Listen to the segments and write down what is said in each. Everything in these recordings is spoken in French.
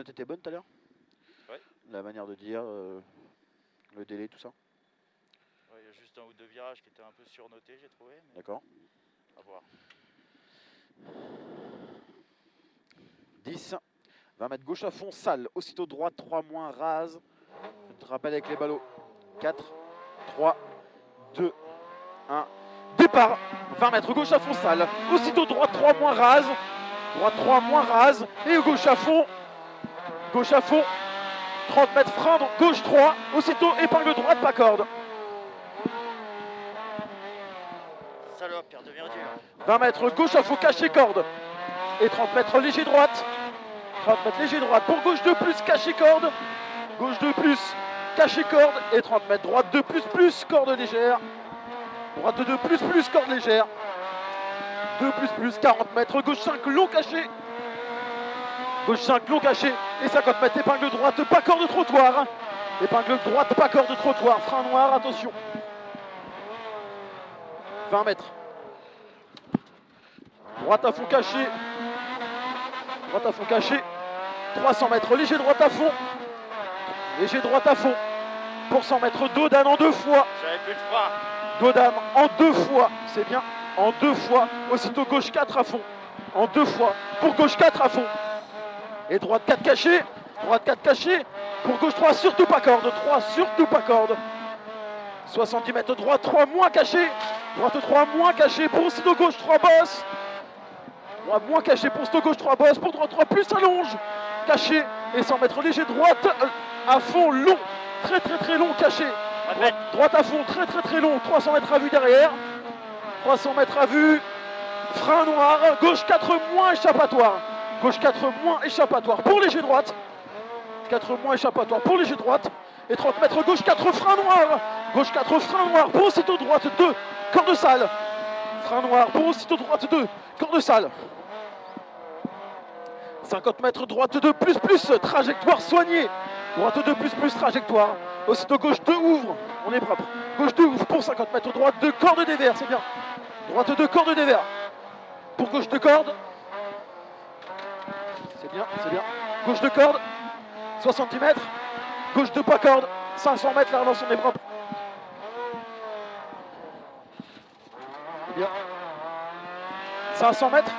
notes étaient bonnes tout à l'heure? Ouais. La manière de dire, le délai, tout ça? Ouais, il y a juste un ou deux virages qui étaient un peu surnotés, j'ai trouvé. D'accord. À voir. 10. 20 mètres gauche à fond, sale. Aussitôt droite, 3 moins, rase. Je te rappelle avec les ballots. 4, 3, 2, 1. Départ. 20 mètres gauche à fond, sale. Aussitôt droite, 3 moins, rase. Droite, 3 moins, rase. Et gauche à fond. Gauche à fond. 30 mètres frein, donc gauche 3. Aussitôt épingle droite, pas corde. Salope, perte de verdure. 20 mètres gauche à fond, caché corde. Et 30 mètres léger droite. 30 mètres léger droite pour gauche 2 plus, caché corde. Gauche 2 plus, caché corde. Et 30 mètres droite 2 plus, corde légère. Droite 2 plus, corde légère. 2 plus, 40 mètres, gauche 5, long caché. Gauche 5, long caché. Et 50 mètres, épingle droite, pas corde trottoir. Épingle droite, pas corde trottoir. Frein noir, attention. 20 mètres. Droite à fond caché. Droite à fond caché. 300 mètres, léger droite à fond. Léger droite à fond. Pour 100 mètres, Dodane en 2 fois. J'avais plus de froid. Dodane en 2 fois. C'est bien. En 2 fois. Aussitôt gauche 4 à fond. En 2 fois. Pour gauche 4 à fond. Et droite 4 caché. Droite 4 caché. Pour gauche 3, surtout pas corde. 3, surtout pas corde. 70 mètres, droite 3 moins caché. Droite 3 moins caché. Pour aussitôt gauche 3 bosses. 3 moins caché pour aussitôt gauche 3 bosses. Pour droite 3 plus allonge. Caché. Et 100 mètres léger droite à fond long. Très long caché. Droite à fond, très long. 300 mètres à vue derrière. 300 mètres à vue. Frein noir. Gauche 4 moins échappatoire. Gauche 4 moins échappatoire pour léger droite. 4 moins échappatoire pour léger droite. Et 30 mètres gauche 4 frein noir. Gauche 4 frein noir pour aussitôt droite 2. Corde sale. Frein noir pour aussitôt droite 2. Corde sale. 50 mètres droite 2 plus. Trajectoire soignée. Droite 2 plus, trajectoire. Aussitôt gauche 2 ouvre. On est propre. Gauche 2 ouvre pour 50 mètres. Droite 2 corde des verts. C'est bien. Droite 2 corde des verts. Pour gauche 2 corde. C'est bien. Gauche 2 corde. 70 mètres. Gauche 2 pas corde. 500 mètres. La relance, on est propre. C'est bien. 500 mètres.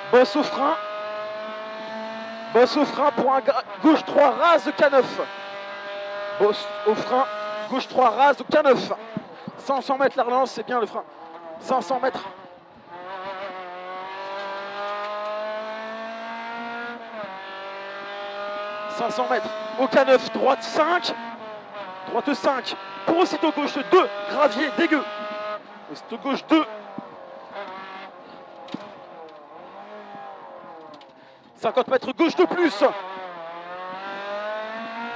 Bosse au frein. Bosse au frein pour un gauche 3 rase K9. Bosse au frein. Gauche 3 rase K9. 500 mètres la relance, c'est bien le frein. 500 mètres. Au K9, droite 5. Droite 5. Pour aussitôt gauche 2. Gravier dégueu. Aussitôt gauche 2. 50 mètres, gauche de plus.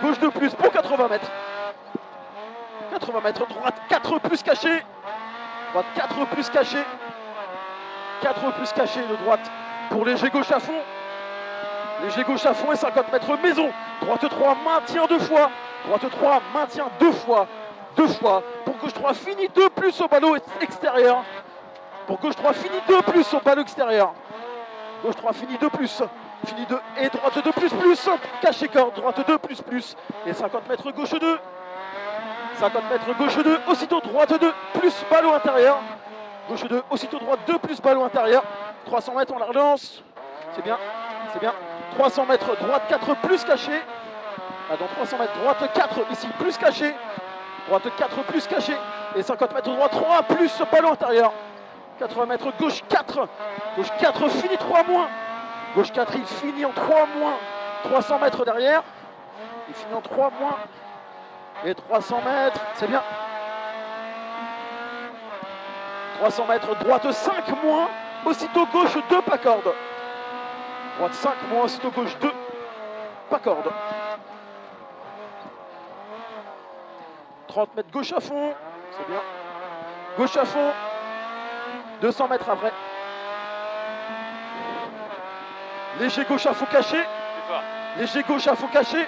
Gauche de plus pour 80 mètres. 80 mètres, droite 4 plus caché. Droite 4 plus caché. 4 plus caché de droite pour léger gauche à fond. Léger gauche à fond et 50 mètres maison. Droite 3, maintien 2 fois. Droite 3, maintien 2 fois. 2 fois. Pour gauche 3, fini 2 plus au ballot extérieur. Pour gauche 3, fini 2 plus au ballot extérieur. Gauche 3, fini 2 plus. Fini 2 et droite 2 plus. Caché corde, droite 2 plus. Et 50 mètres gauche 2. 50 mètres gauche 2. Aussitôt droite 2 plus ballot intérieur. Gauche 2, aussitôt droite 2 plus ballot intérieur. 300 mètres, on la relance. C'est bien. 300 mètres, droite 4 plus caché. Dans 300 mètres, droite 4 ici plus caché. Droite 4 plus caché. Et 50 mètres, droite 3 plus ballon intérieur. 80 mètres, gauche 4. Gauche 4, fini 3 moins. Gauche 4, il finit en 3 moins. 300 mètres derrière. Il finit en 3 moins. Et 300 mètres, c'est bien. 300 mètres, droite 5 moins. Aussitôt gauche 2, pas corde. Droite 5 moins, aussitôt gauche 2, pas corde. 30 mètres gauche à fond, c'est bien. Gauche à fond. 200 mètres après. Léger gauche à fond caché. Léger gauche à fond caché.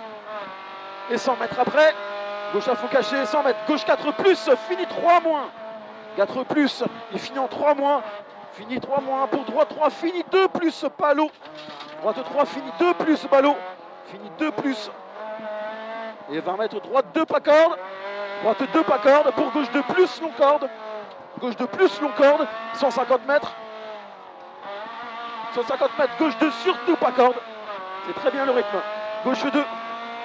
Et 100 mètres après. Gauche à fond caché, 100 mètres. Gauche 4 plus, fini 3 moins. 4 plus, il finit en 3 moins. Fini 3 moins 1 pour droite 3, fini 2 plus ballot. Droite 3, fini 2 plus ballot. Fini 2 plus. Et 20 mètres droite 2 pas corde. Droite 2 pas corde pour gauche 2 plus long corde. Gauche 2 plus long corde. 150 mètres. 150 mètres, gauche 2 surtout pas corde. C'est très bien le rythme. Gauche 2,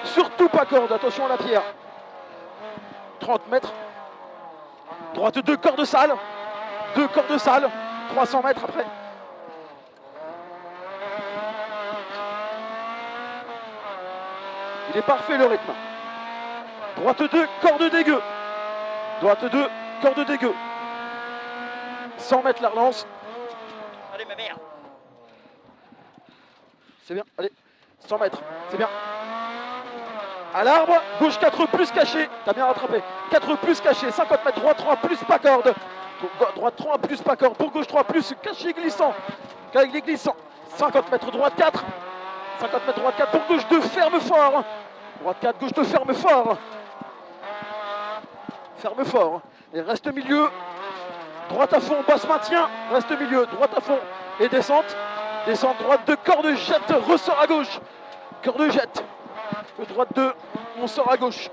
surtout pas corde. Attention à la pierre. 30 mètres. Droite 2, corde sale. 2 cordes sales. 300 mètres après. Il est parfait le rythme. Droite 2, corde dégueu. Droite 2, corde dégueu. 100 mètres la relance. Allez, ma mère. C'est bien, allez. 100 mètres, c'est bien. À l'arbre, gauche 4 plus caché. T'as bien rattrapé. 4 plus caché. 50 mètres, droite 3 plus pas corde. Droite 3 plus pas corde. Pour gauche 3 plus caché glissant. Avec les glissants. 50 mètres, droite 4. 50 mètres, droite 4. Pour gauche 2, ferme fort. Droite 4, gauche 2, ferme fort. Ferme fort. Et reste milieu. Droite à fond, basse maintien. Reste milieu, droite à fond. Et descente. Descente, droite 2, corde jette. Ressort à gauche. Corde jette. Droite 2, on sort à gauche.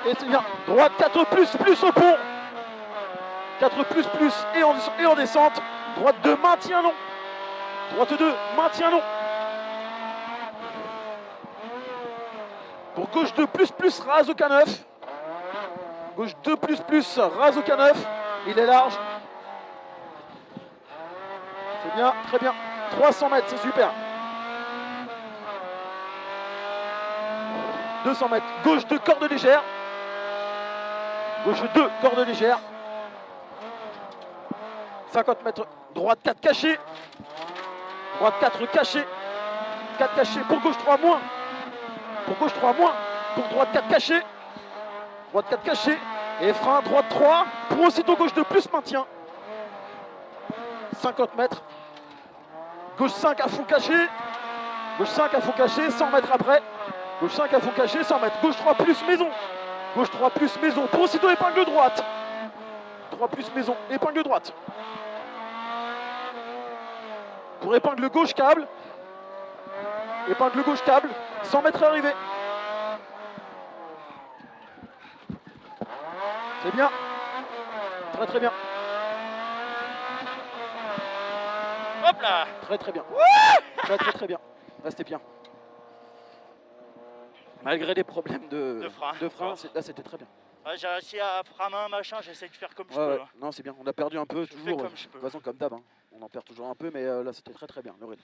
Et c'est bien. Droite 4 plus au pont. 4 plus et en descente. Droite 2, maintien long. Droite 2, maintien long. Pour gauche 2 plus, rase au K9. Gauche 2 plus, rase au K9. Il est large. C'est bien, très bien. 300 mètres, c'est super. 200 mètres. Gauche 2, corde légère. Gauche 2, corde légère. 50 mètres. Droite 4 caché. Droite 4 caché. 4 caché. Pour gauche 3 moins. Pour gauche 3 moins. Pour droite 4 caché. Droite 4 caché. Et frein, droite 3. Pour aussitôt gauche 2 plus maintien. 50 mètres. Gauche 5 à fond caché. Gauche 5 à fond caché. 100 mètres après. Gauche 5 à fond caché. 100 mètres. Gauche 3 plus maison. Gauche 3 plus maison. Pour aussitôt épingle droite. 3 plus maison. Épingle droite. Pour épingle gauche câble. Épingle gauche câble. 100 mètres arrivé. C'est bien. Très très bien. Hop là. Très très bien. Très très très bien. Restez bien. Malgré des problèmes de frein, là c'était très bien. Ouais, j'ai réussi à frein main, machin, j'essaie de faire comme je peux. Ouais. Hein. Non, c'est bien. On a perdu un peu, Je fais toujours. comme je peux. De toute façon, comme d'hab. Hein. On en perd toujours un peu, mais là c'était très très bien le rythme.